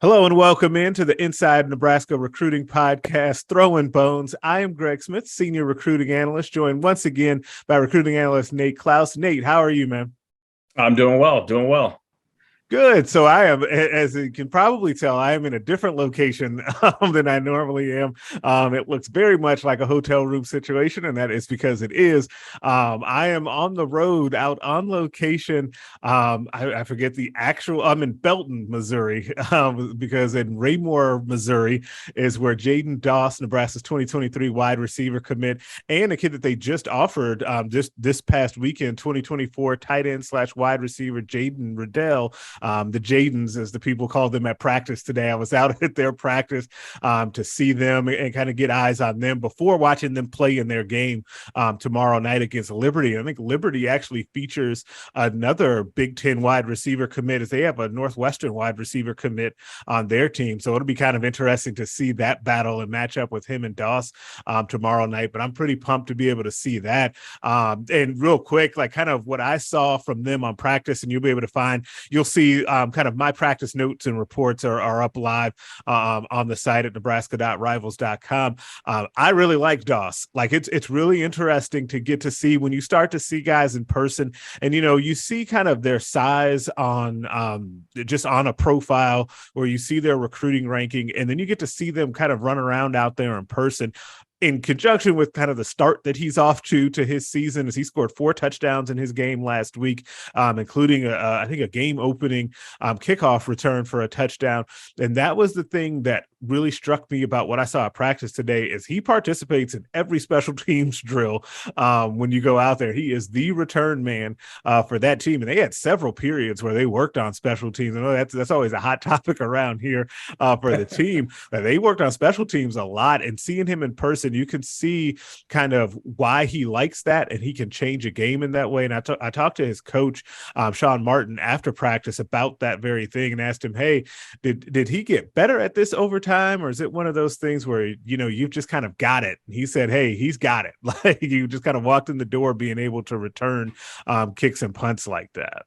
Hello and welcome into the Inside Nebraska Recruiting Podcast, Throwing Bones. I am Greg Smith, Senior Recruiting Analyst, joined once again by recruiting analyst Nate Clouse. Nate, how are you, man? I'm doing well. Good. So I am, as you can probably tell, I am in a different location than I normally am. It looks very much like a hotel room situation, and that is because it is. I am on the road, out on location. I forget the actual. I'm in Belton, Missouri, because in Raymore, Missouri, is where Jaidyn Doss, Nebraska's 2023 wide receiver commit, and a kid that they just offered this past weekend, 2024 tight end / wide receiver Jaden Riddell. The Jaydens, as the people call them at practice today. I was out at their practice to see them and kind of get eyes on them before watching them play in their game tomorrow night against Liberty. I think Liberty actually features another Big Ten wide receiver commit, as they have a Northwestern wide receiver commit on their team. So it'll be kind of interesting to see that battle and match up with him and Doss tomorrow night. But I'm pretty pumped to be able to see that. And real quick, like kind of what I saw from them on practice, and you'll be able to find, you'll see kind of my practice notes and reports are up live on the site at nebraska.rivals.com. I really like Doss. Like it's really interesting to get to see when you start to see guys in person, and you see kind of their size on just on a profile, or you see their recruiting ranking, and then you get to see them kind of run around out there in person, in conjunction with kind of the start that he's off to his season, as he scored 4 touchdowns in his game last week, including I think a game opening kickoff return for a touchdown. And that was the thing that really struck me about what I saw at practice today, is he participates in every special teams drill. When you go out there, he is the return man for that team. And they had several periods where they worked on special teams. I know that's always a hot topic around here for the team. But they worked on special teams a lot, and seeing him in person, you can see kind of why he likes that, and he can change a game in that way. And I talked to his coach, Sean Martin, after practice about that very thing, and asked him, hey, did he get better at this over time, or is it one of those things where, you've just kind of got it? And he said, hey, he's got it. Like, you just kind of walked in the door being able to return kicks and punts like that.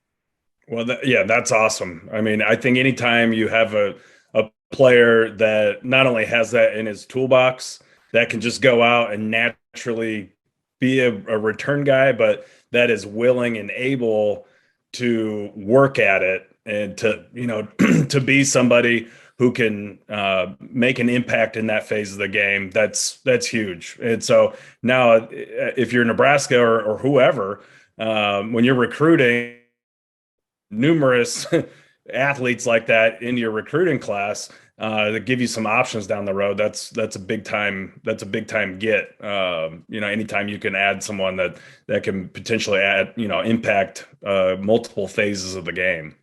Well, that's awesome. I mean, I think anytime you have a player that not only has that in his toolbox, that can just go out and naturally be a return guy, but that is willing and able to work at it, and to, to be somebody who can make an impact in that phase of the game. That's huge. And so now, if you're Nebraska or whoever, when you're recruiting numerous athletes like that in your recruiting class, that give you some options down the road, that's a big time get. Anytime you can add someone that can potentially add, impact multiple phases of the game.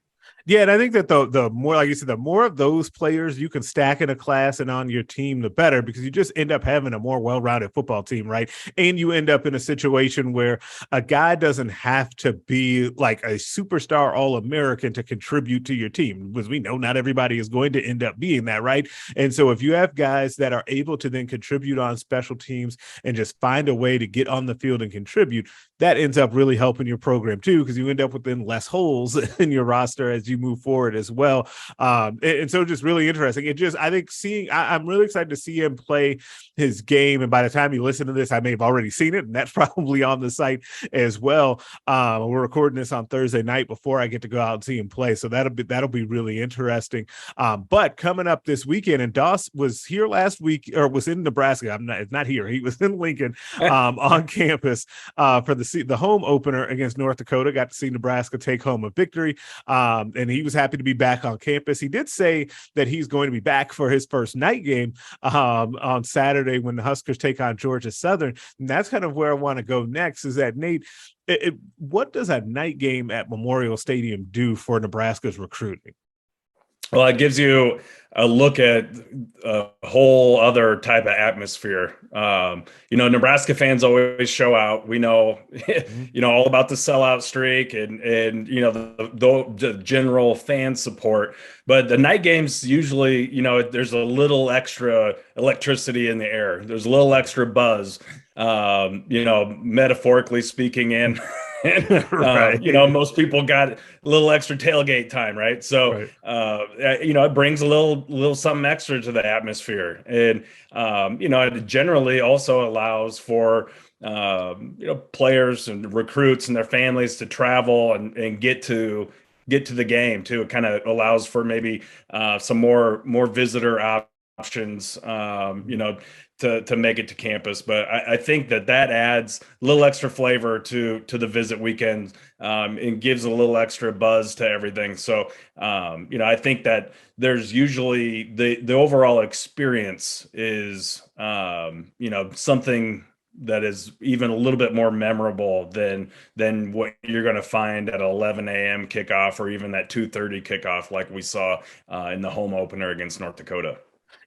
Yeah, and I think that the more, like you said, the more of those players you can stack in a class and on your team, the better, because you just end up having a more well-rounded football team, right? And you end up in a situation where a guy doesn't have to be like a superstar All-American to contribute to your team, because we know not everybody is going to end up being that, right? And so if you have guys that are able to then contribute on special teams and just find a way to get on the field and contribute, that ends up really helping your program too, because you end up with then less holes in your roster as you move forward as well. And so just really interesting. I think I'm really excited to see him play his game. And by the time you listen to this, I may have already seen it, and that's probably on the site as well. We're recording this on Thursday night before I get to go out and see him play. So that'll be really interesting. But coming up this weekend, and Doss was here last week, or was in Nebraska. It's not here. He was in Lincoln on campus for the home opener against North Dakota. Got to see Nebraska take home a victory. And he was happy to be back on campus. He did say that he's going to be back for his first night game on Saturday when the Huskers take on Georgia Southern. And that's kind of where I want to go next, is that, Nate, what does a night game at Memorial Stadium do for Nebraska's recruiting? Well, it gives you a look at a whole other type of atmosphere. Nebraska fans always show out. We know, all about the sellout streak and the general fan support. But the night games usually, there's a little extra electricity in the air. There's a little extra buzz, metaphorically speaking, and Right. Most people got a little extra tailgate time, right? So, Right. it brings a little something extra to the atmosphere, and it generally also allows for players and recruits and their families to travel and get to the game too. It kind of allows for maybe some more visitor options, to make it to campus. But I think that adds a little extra flavor to the visit weekend, and gives a little extra buzz to everything. So, I think that there's usually the overall experience is, something that is even a little bit more memorable than what you're going to find at 11 a.m. kickoff, or even that 2:30 kickoff like we saw in the home opener against North Dakota.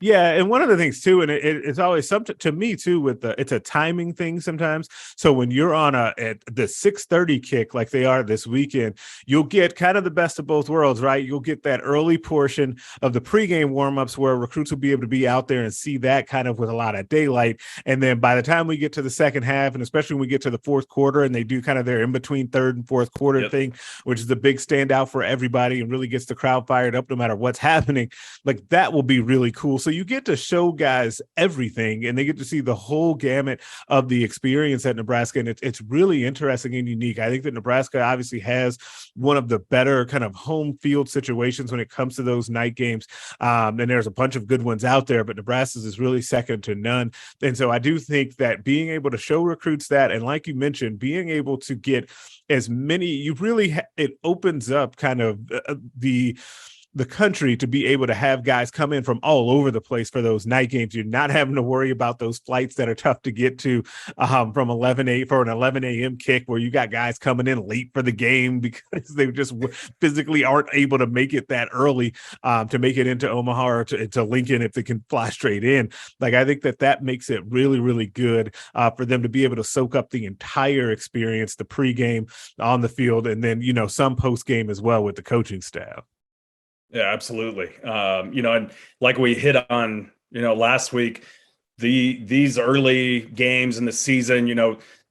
Yeah, and one of the things too, and it's always something to me too, with it's a timing thing sometimes. So when you're on at the 6:30 kick, like they are this weekend, you'll get kind of the best of both worlds, right? You'll get that early portion of the pregame warmups where recruits will be able to be out there and see that kind of with a lot of daylight. And then by the time we get to the second half, and especially when we get to the fourth quarter, and they do kind of their in between third and fourth quarter thing, which is the big standout for everybody and really gets the crowd fired up no matter what's happening. Like that will be really cool. So you get to show guys everything, and they get to see the whole gamut of the experience at Nebraska. And it's really interesting and unique. I think that Nebraska obviously has one of the better kind of home field situations when it comes to those night games. And there's a bunch of good ones out there, but Nebraska's is really second to none. And so I do think that being able to show recruits that, and like you mentioned, being able to get as many, it opens up kind of the country to be able to have guys come in from all over the place for those night games. You're not having to worry about those flights that are tough to get to from 11 a.m. kick, where you got guys coming in late for the game because they just physically aren't able to make it that early to make it into Omaha or to Lincoln if they can fly straight in. Like, I think that makes it really, really good for them to be able to soak up the entire experience, the pregame, on the field, and then, some post-game as well with the coaching staff. Yeah, absolutely. And like we hit on, last week, these early games in the season,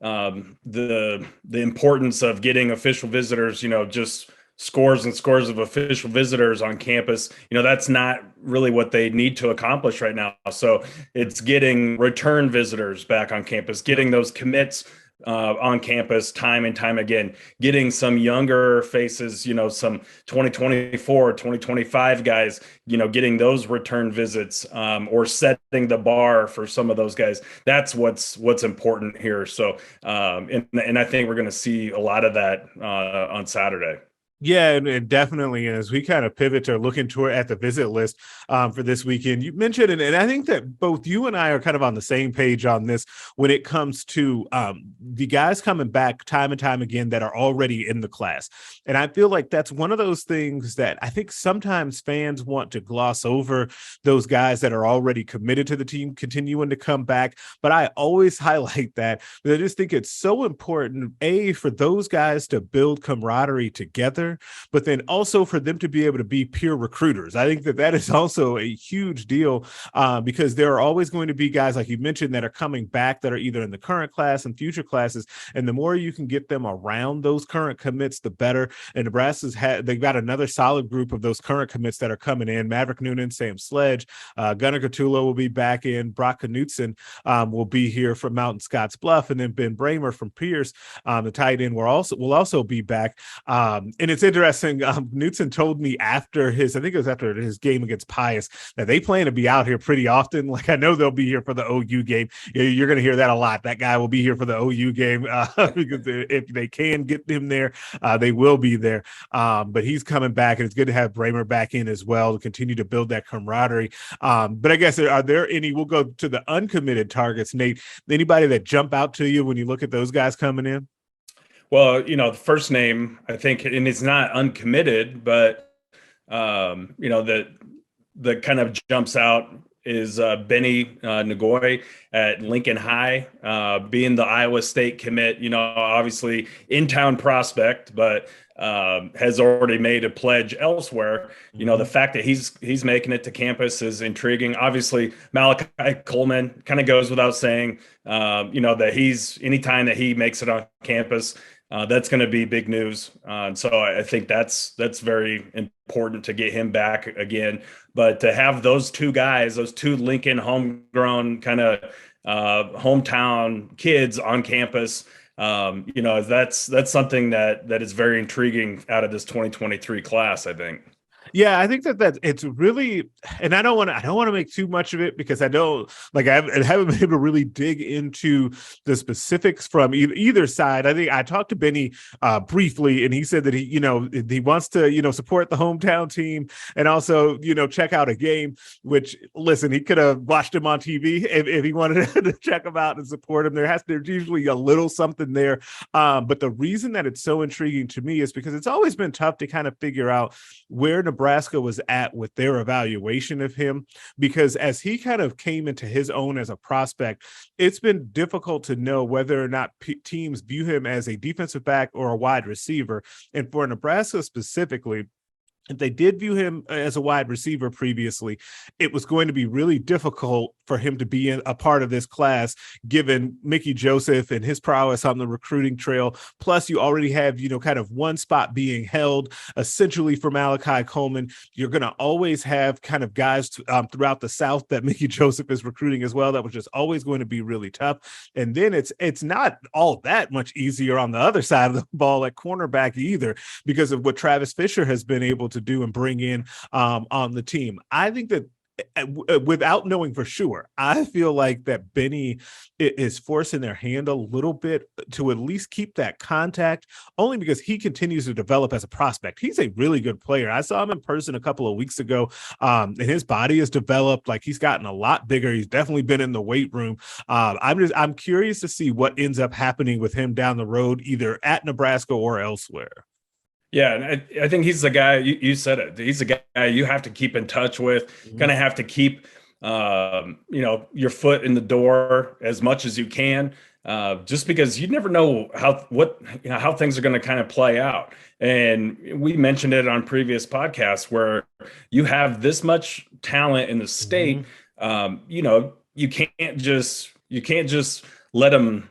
the importance of getting official visitors, just scores and scores of official visitors on campus, that's not really what they need to accomplish right now. So it's getting return visitors back on campus, getting those commits on campus time and time again, getting some younger faces, some 2024, 2025 guys, getting those return visits, or setting the bar for some of those guys. That's what's important here. So, and I think we're going to see a lot of that on Saturday. Yeah, and definitely as we kind of pivot to looking toward at the visit list for this weekend, you mentioned, and I think that both you and I are kind of on the same page on this when it comes to the guys coming back time and time again that are already in the class. And I feel like that's one of those things that I think sometimes fans want to gloss over, those guys that are already committed to the team continuing to come back. But I always highlight that. I just think it's so important, for those guys to build camaraderie together, but then also for them to be able to be peer recruiters. I think that is also a huge deal because there are always going to be guys, like you mentioned, that are coming back that are either in the current class and future classes. And the more you can get them around those current commits, the better. And they've got another solid group of those current commits that are coming in. Maverick Noonan, Sam Sledge, Gunnar Catullo will be back in. Brock Knutson will be here from Mountain Scotts Bluff. And then Ben Bramer from Pierce, the tight end, will also be back. And it's interesting. Knutson told me after I think it was after his game against Pius, that they plan to be out here pretty often. Like, I know they'll be here for the OU game. You're going to hear that a lot. That guy will be here for the OU game because if they can get him there, they will be there. But he's coming back, and it's good to have Bramer back in as well to continue to build that camaraderie. But I guess, are there any, we'll go to the uncommitted targets, Nate, anybody that jump out to you when you look at those guys coming in? Well, the first name, I think, and it's not uncommitted, but that kind of jumps out is Benny Nagoy at Lincoln High, being the Iowa State commit. Obviously in-town prospect, but has already made a pledge elsewhere. The fact that he's making it to campus is intriguing. Obviously, Malachi Coleman kind of goes without saying. That anytime that he makes it on campus, that's going to be big news. And so I think that's very important to get him back again. But to have those two guys, those two Lincoln homegrown kind of hometown kids on campus, that's something that is very intriguing out of this 2023 class, I think. Yeah, I think that it's really, and I don't want to make too much of it because I don't like I haven't been able to really dig into the specifics from either side. I think I talked to Benny briefly, and he said that he wants to support the hometown team and also check out a game. Which listen, he could have watched him on TV if he wanted to check him out and support him. There's usually a little something there, but the reason that it's so intriguing to me is because it's always been tough to kind of figure out where Nebraska was at with their evaluation of him, because as he kind of came into his own as a prospect, it's been difficult to know whether or not teams view him as a defensive back or a wide receiver. And for Nebraska specifically, if they did view him as a wide receiver previously, it was going to be really difficult for him to be a part of this class, given Mickey Joseph and his prowess on the recruiting trail. Plus, you already have, kind of one spot being held essentially for Malachi Coleman. You're going to always have kind of guys throughout the South that Mickey Joseph is recruiting as well. That was just always going to be really tough. And then it's not all that much easier on the other side of the ball at cornerback either, because of what Travis Fisher has been able to do and bring in on the team. I think that without knowing for sure, I feel like that Benny is forcing their hand a little bit to at least keep that contact, only because he continues to develop as a prospect. He's a really good player. I saw him in person a couple of weeks ago, and his body has developed. Like, he's gotten a lot bigger. He's definitely been in the weight room. I'm curious to see what ends up happening with him down the road, either at Nebraska or elsewhere. Yeah, and I think he's the guy, you said it. He's the guy you have to keep in touch with, kind of have to keep, your foot in the door as much as you can, just because you never know how things are going to kind of play out. And we mentioned it on previous podcasts where you have this much talent in the state, you can't just let them,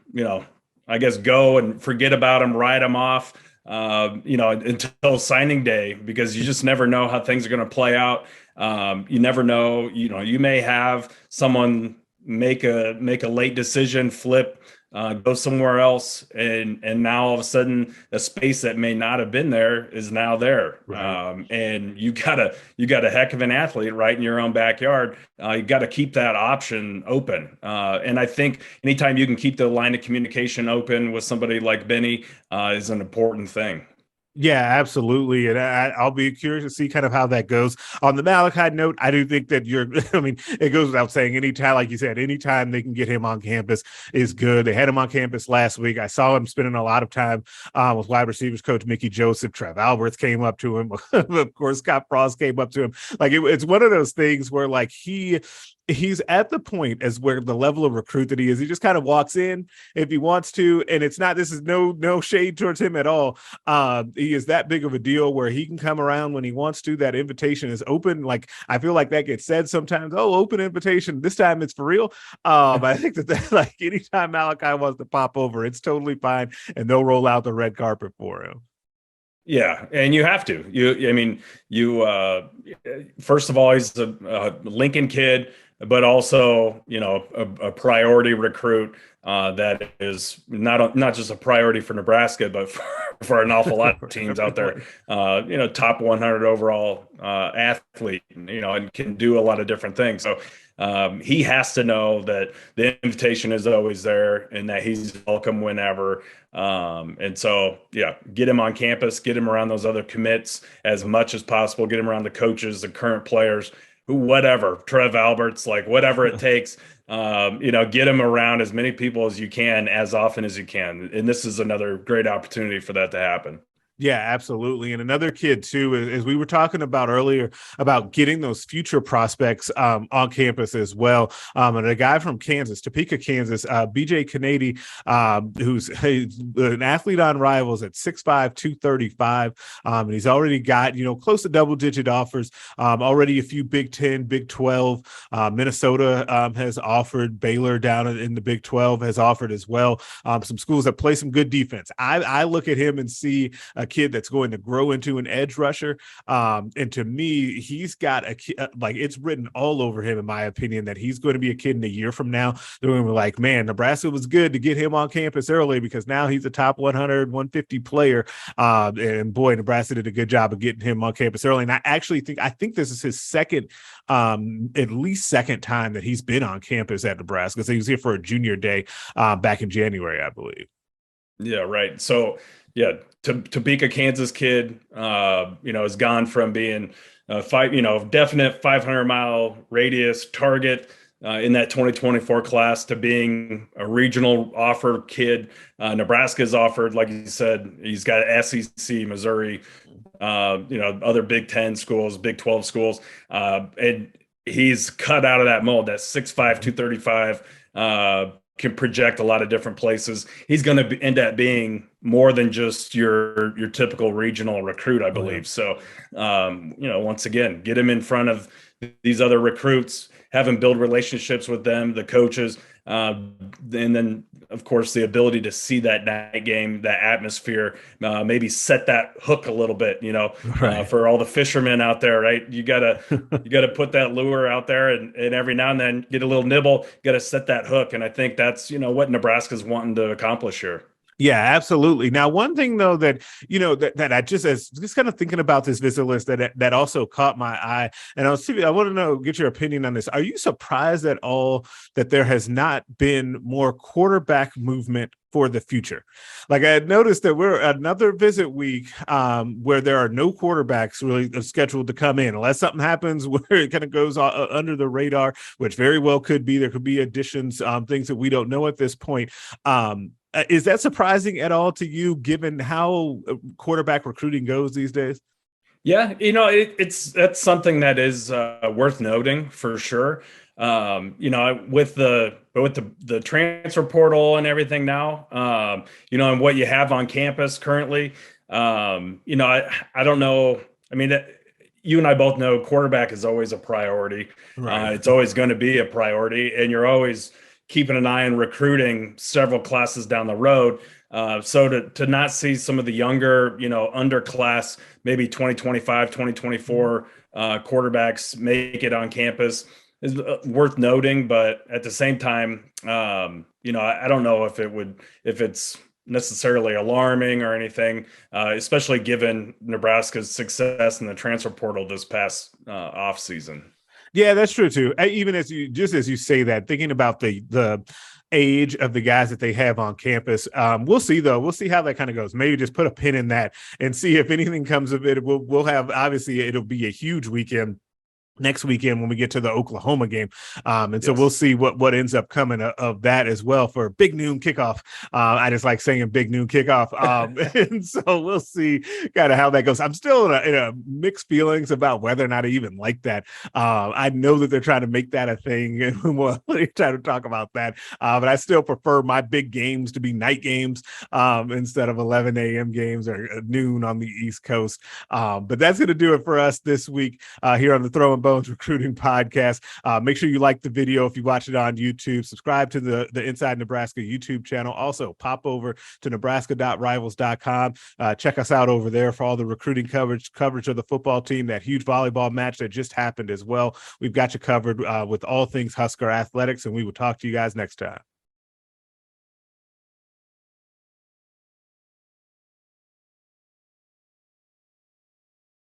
I guess, go and forget about them, write them off until signing day, because you just never know how things are going to play out. You never know, you may have someone make a late decision, flip, go somewhere else, and now all of a sudden a space that may not have been there is now there. Right. And you got a heck of an athlete right in your own backyard. You got to keep that option open. And I think anytime you can keep the line of communication open with somebody like Benny is an important thing. Yeah, absolutely. And I'll be curious to see kind of how that goes. On the Malachi note, I do think that I mean, it goes without saying, anytime, like you said, anytime they can get him on campus is good. They had him on campus last week. I saw him spending a lot of time with wide receivers coach Mickey Joseph. Trev Alberts came up to him. Of course, Scott Frost came up to him. Like, it's one of those things where, like, he's at the point as where the level of recruit that he is, he just kind of walks in if he wants to. And this is no shade towards him at all. He is that big of a deal where he can come around when he wants to. That invitation is open. Like, I feel like that gets said sometimes, oh, open invitation. This time it's for real. I think that like anytime Malachi wants to pop over, it's totally fine. And they'll roll out the red carpet for him. Yeah, and you have to. First of all, he's a Lincoln kid, but also, a priority recruit that is not just a priority for Nebraska, but for an awful lot of teams out there. Top 100 overall athlete, and can do a lot of different things. So he has to know that the invitation is always there and that he's welcome whenever. And so, yeah, get him on campus, get him around those other commits as much as possible, get him around the coaches, the current players, whatever, Trev Alberts, like whatever it takes, get him around as many people as you can, as often as you can. And this is another great opportunity for that to happen. Yeah, absolutely. And another kid too, as we were talking about earlier, about getting those future prospects on campus as well. And a guy from Kansas, Topeka, Kansas, BJ Kennedy, who's an athlete on Rivals at 6'5", 235. And he's already got, close to double-digit offers, already a few Big 10, Big 12. Minnesota has offered. Baylor down in the Big 12 has offered as well. Some schools that play some good defense. I look at him and see a kid that's going to grow into an edge rusher. And to me, he's got it's written all over him, in my opinion, that he's going to be a kid in a year from now. They're going to be like, man, Nebraska was good to get him on campus early because now he's a top 100, 150 player. And boy, Nebraska did a good job of getting him on campus early. And I think this is his second, at least second time that he's been on campus at Nebraska. So he was here for a junior day back in January, I believe. Yeah, right. So, yeah, Topeka, Kansas kid, has gone from being definite 500-mile radius target in that 2024 class to being a regional offer kid. Nebraska's offered, like you said, he's got SEC, Missouri, other Big 10 schools, Big 12 schools, and he's cut out of that mold. That's 6'5", 235. Can project a lot of different places. He's going to end up being more than just your typical regional recruit, I believe. So, once again, get him in front of these other recruits, have him build relationships with them, the coaches, and then, of course, the ability to see that night game, that atmosphere, maybe set that hook a little bit, Right. for all the fishermen out there, right? You gotta put that lure out there, and every now and then get a little nibble. Got to set that hook, and I think that's what Nebraska's wanting to accomplish here. Yeah, absolutely. Now, one thing though that that I just kind of thinking about this visit list that also caught my eye, and I want to get your opinion on this. Are you surprised at all that there has not been more quarterback movement for the future? Like, I had noticed that we're another visit week where there are no quarterbacks really scheduled to come in unless something happens where it kind of goes under the radar, which very well could be. There could be additions, things that we don't know at this point. Is that surprising at all to you, given how quarterback recruiting goes these days? Yeah, that's something that is worth noting for sure. With the transfer portal and everything now, and what you have on campus currently, I don't know. I mean, you and I both know quarterback is always a priority. Right. It's always going to be a priority, and you're always keeping an eye on recruiting several classes down the road. So to not see some of the younger, underclass, maybe 2025, 2024 quarterbacks make it on campus is worth noting. But at the same time, I don't know if it's necessarily alarming or anything, especially given Nebraska's success in the transfer portal this past off season. Yeah, that's true too. Even as you say that, thinking about the age of the guys that they have on campus, we'll see though. We'll see how that kind of goes. Maybe just put a pin in that and see if anything comes of it. We'll have, obviously it'll be a huge weekend next weekend when we get to the Oklahoma game. So we'll see what ends up coming of that as well for big noon kickoff. I just like saying big noon kickoff. And so we'll see kind of how that goes. I'm still in a mixed feelings about whether or not I even like that. I know that they're trying to make that a thing and we'll try to talk about that. But I still prefer my big games to be night games instead of 11 a.m. games or noon on the East Coast. But that's going to do it for us this week here on the Throwing Bones Recruiting Podcast. Make sure you like the video if you watch it on YouTube. Subscribe to the Inside Nebraska YouTube channel. Also, pop over to nebraska.rivals.com. Check us out over there for all the recruiting coverage of the football team, that huge volleyball match that just happened as well. We've got you covered with all things Husker athletics, and we will talk to you guys next time.